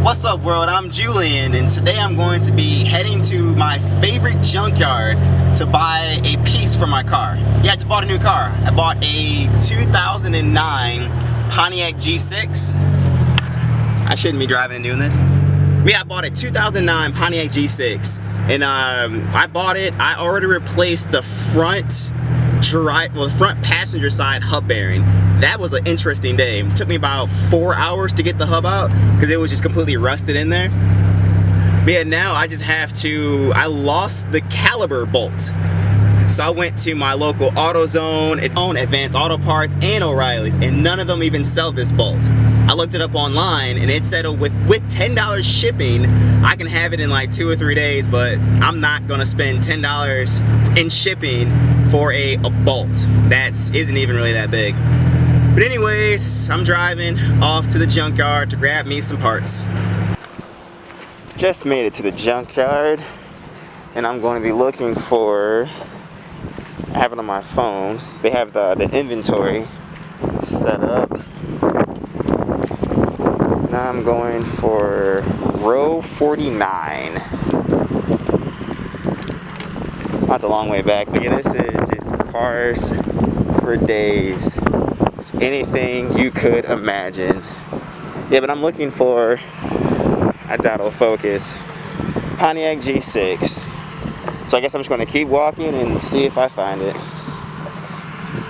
What's up world, I'm Julian and today I'm going to be heading to my favorite junkyard to buy a piece for my car. Yeah, I just bought a new car. I bought a 2009 Pontiac G6. I shouldn't be driving and doing this. Yeah, I bought a 2009 Pontiac G6 and I bought it. I already replaced the front passenger side hub bearing. That was an interesting day. It took me about 4 hours to get the hub out because it was just completely rusted in there. But yeah, now I just have to, I lost the Caliper Bolt. So I went to my local AutoZone, Advanced Auto Parts, and O'Reilly's, and none of them even sell this bolt. I looked it up online and it said with $10 shipping, I can have it in like 2 or 3 days, but I'm not gonna spend $10 in shipping for a bolt. That isn't even really that big. But anyways, I'm driving off to the junkyard to grab me some parts. Just made it to the junkyard and I'm going to be looking for, I have it on my phone, they have the inventory set up. Now I'm going for row 49. That's a long way back, but yeah, this is just cars for days. Just anything you could imagine. Yeah, but I'm looking for, I doubt it'll focus, Pontiac G6. So I guess I'm just going to keep walking and see if I find it.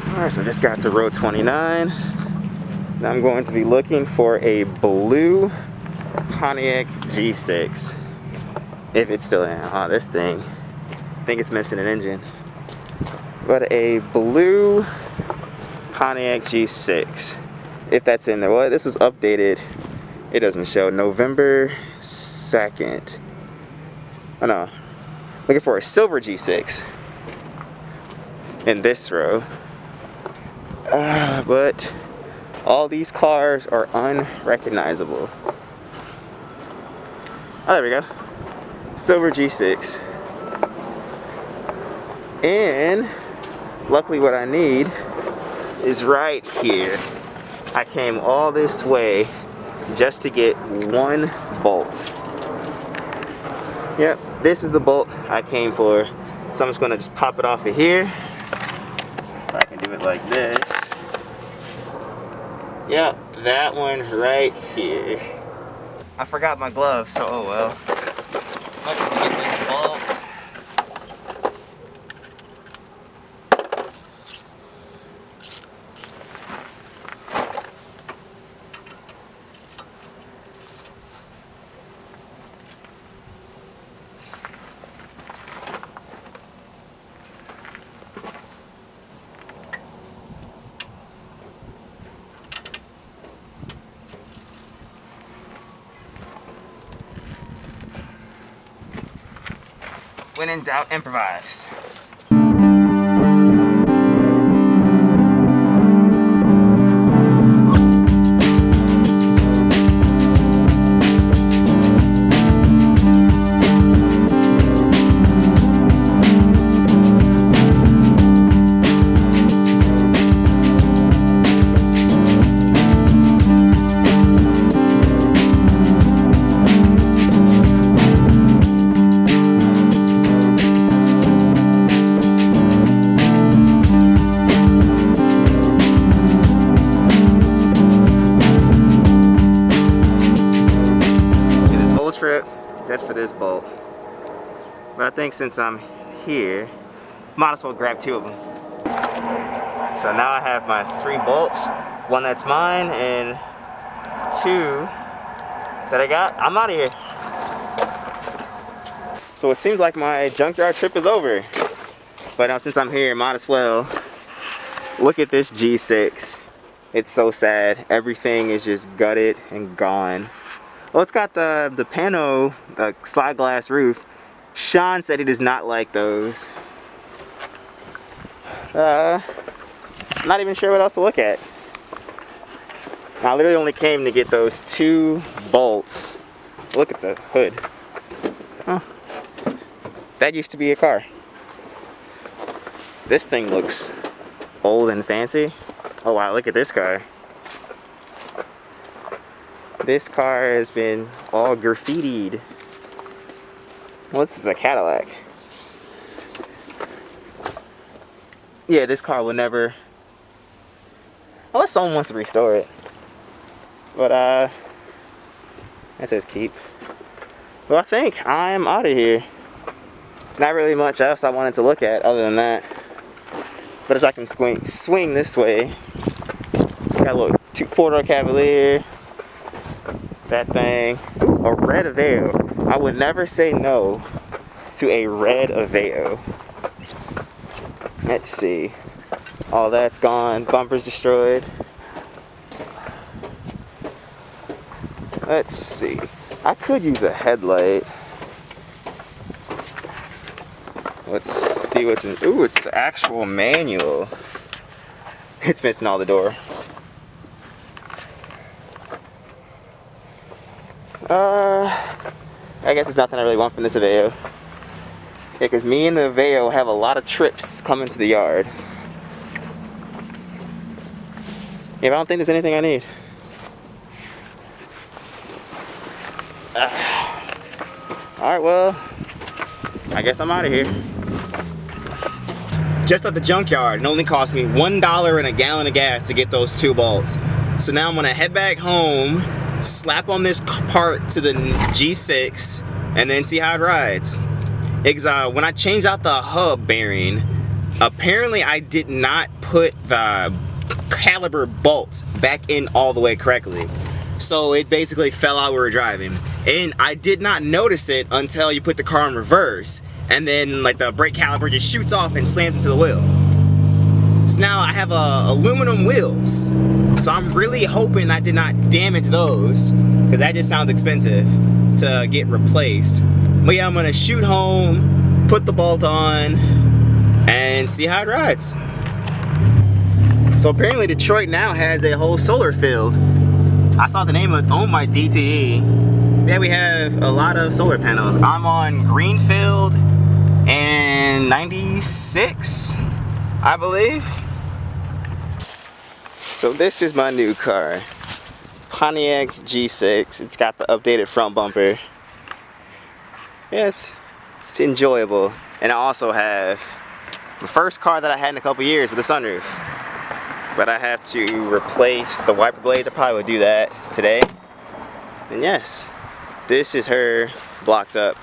Alright, so I just got to row 29. Now I'm going to be looking for a blue Pontiac G6. If it's still in. Oh, this thing. I think it's missing an engine. But a blue Pontiac G6. If that's in there. Well, this was updated. It doesn't show. November 2nd. Oh no. Looking for a silver G6. In this row. But all these cars are unrecognizable. Oh, there we go. Silver G6. And luckily what I need is right here. I came all this way just to get one bolt. Yep, this is the bolt I came for. So I'm just gonna just pop it off of here. If I can do it like this. Yep, that one right here. I forgot my gloves, so oh well. Let's just get this bolt. When in doubt, improvise. Trip just for this bolt, but I think since I'm here, might as well grab 2 of them. So now I have my 3 bolts, 1 that's mine and 2 that I got. I'm out of here. So it seems like my junkyard trip is over, but now since I'm here, might as well look at this G6. It's so sad. Everything is just gutted and gone. Well, it's got the pano, the slide glass roof. Sean said he does not like those. I'm not even sure what else to look at. I literally only came to get those 2 bolts. Look at the hood. Oh, that used to be a car. This thing looks old and fancy. Oh wow, look at this car. This car has been all graffitied. Well, this is a Cadillac. Yeah, this car will never, unless someone wants to restore it. But that says keep. Well, I think I'm out of here. Not really much else I wanted to look at other than that. But as I can swing this way, got a little 4-door Cavalier. That thing. Ooh, a red Aveo. I would never say no to a red Aveo. Let's see. All that's gone. Bumper's destroyed. Let's see. I could use a headlight. Let's see what's in. Ooh, it's the actual manual. It's missing all the doors. I guess there's nothing I really want from this Aveo. Yeah, because me and the Aveo have a lot of trips coming to the yard. Yeah, but I don't think there's anything I need. Alright, well, I guess I'm out of here. Just at the junkyard, it only cost me $1 and a gallon of gas to get those 2 bolts. So now I'm gonna head back home, slap on this part to the G6, and then see how it rides. Because when I changed out the hub bearing, apparently I did not put the Caliper Bolt back in all the way correctly. So it basically fell out while we were driving. And I did not notice it until you put the car in reverse. And then like the brake caliper just shoots off and slams into the wheel. So now I have aluminum wheels. So I'm really hoping I did not damage those, because that just sounds expensive to get replaced. But yeah, I'm gonna shoot home, put the bolt on, and see how it rides. So apparently Detroit now has a whole solar field. I saw the name of it on my DTE. Yeah, we have a lot of solar panels. I'm on Greenfield and 96, I believe. So this is my new car, Pontiac G6. It's got the updated front bumper. Yeah, it's enjoyable. And I also have the first car that I had in a couple years with a sunroof. But I have to replace the wiper blades. I probably would do that today. And yes, this is her blocked up.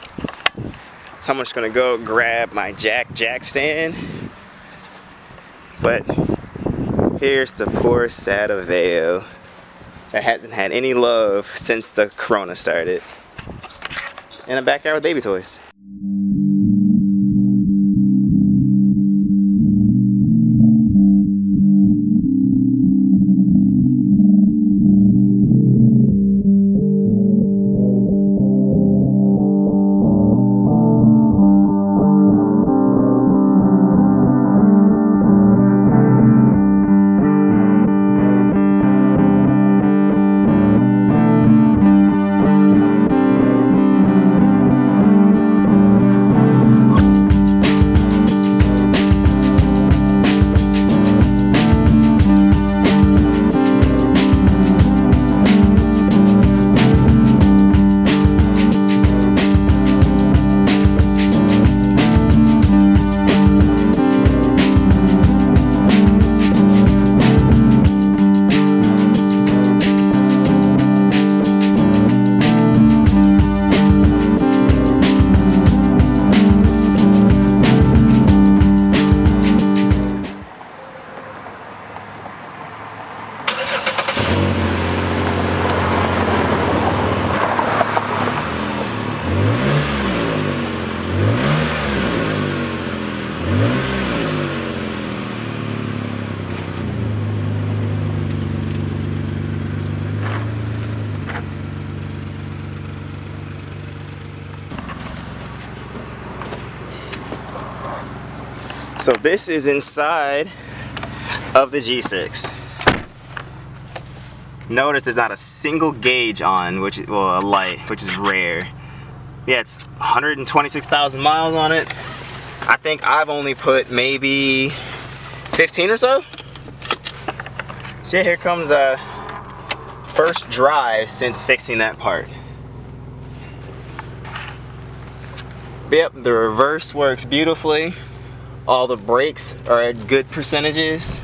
So I'm just gonna go grab my jack stand. But here's the poor sad Aveo that hasn't had any love since the Corona started. In a backyard with baby toys. So this is inside of the G6. Notice there's not a single gauge on, which, well, a light, which is rare. Yeah, it's 126,000 miles on it. I think I've only put maybe 15 or so. So yeah, here comes first drive since fixing that part. Yep, the reverse works beautifully. All the brakes are at good percentages.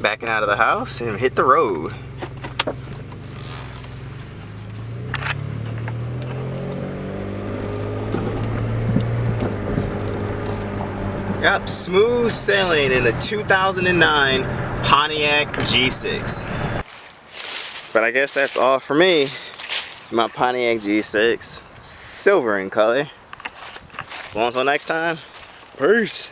Backing out of the house and hit the road. Yep, smooth sailing in the 2009 Pontiac G6. But I guess that's all for me. My Pontiac G6, silver in color. Well, until next time, peace.